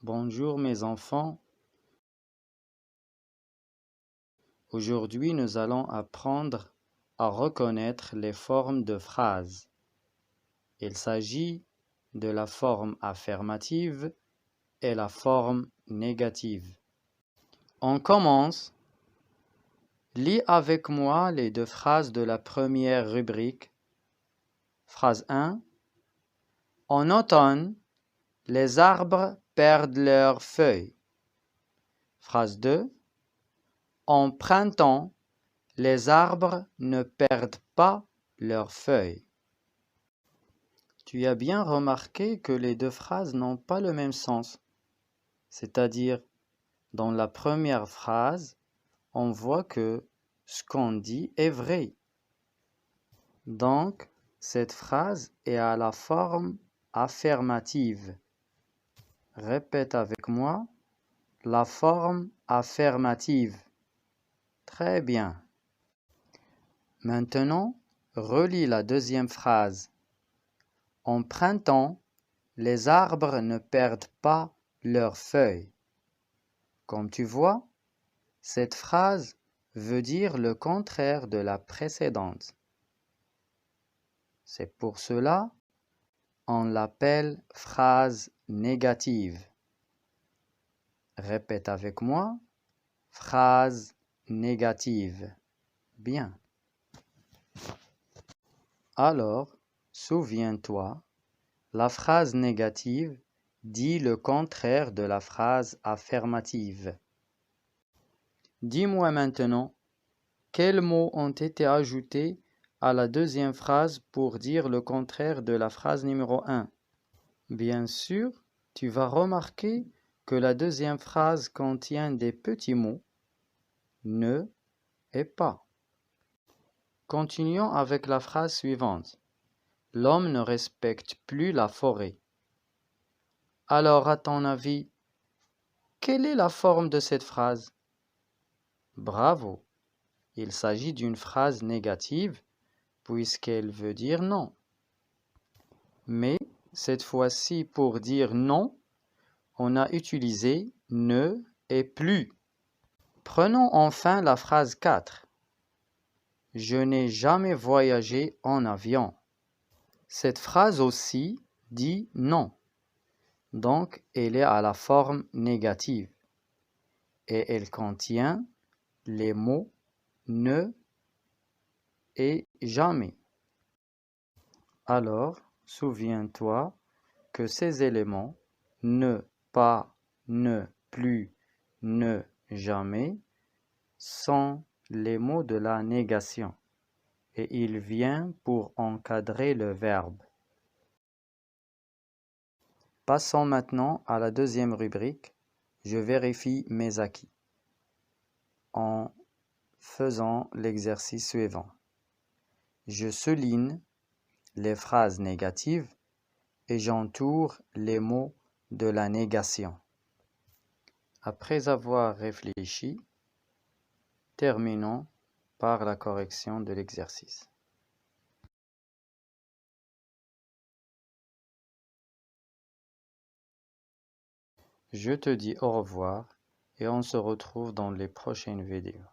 Bonjour mes enfants, aujourd'hui nous allons apprendre à reconnaître les formes de phrases. Il s'agit de la forme affirmative et la forme négative. On commence. Lis avec moi les deux phrases de la première rubrique. Phrase 1. En automne, les arbres perdent leurs feuilles. Phrase 2. En printemps, les arbres ne perdent pas leurs feuilles. Tu as bien remarqué que les deux phrases n'ont pas le même sens. C'est-à-dire, dans la première phrase, on voit que ce qu'on dit est vrai. Donc, cette phrase est à la forme affirmative. Répète avec moi, la forme affirmative. Très bien. Maintenant, relis la deuxième phrase. En printemps, les arbres ne perdent pas leurs feuilles. Comme tu vois, cette phrase veut dire le contraire de la précédente. C'est pour cela on l'appelle phrase négative. Répète avec moi, phrase négative. Bien. Alors, souviens-toi, la phrase négative dit le contraire de la phrase affirmative. Dis-moi maintenant, quels mots ont été ajoutés à la deuxième phrase pour dire le contraire de la phrase numéro 1? Bien sûr, tu vas remarquer que la deuxième phrase contient des petits mots « ne » et « pas ». Continuons avec la phrase suivante. L'homme ne respecte plus la forêt. Alors, à ton avis, quelle est la forme de cette phrase? Bravo! Il s'agit d'une phrase négative puisqu'elle veut dire non. Mais cette fois-ci, pour dire non, on a utilisé ne et plus. Prenons enfin la phrase 4. Je n'ai jamais voyagé en avion. Cette phrase aussi dit non. Donc, elle est à la forme négative. Et elle contient les mots ne et jamais. Alors, souviens-toi que ces éléments, ne, pas, ne, plus, ne, jamais, sont les mots de la négation et il vient pour encadrer le verbe. Passons maintenant à la deuxième rubrique. Je vérifie mes acquis en faisant l'exercice suivant. Je souligne les phrases négatives et j'entoure les mots de la négation. Après avoir réfléchi, terminons par la correction de l'exercice. Je te dis au revoir et on se retrouve dans les prochaines vidéos.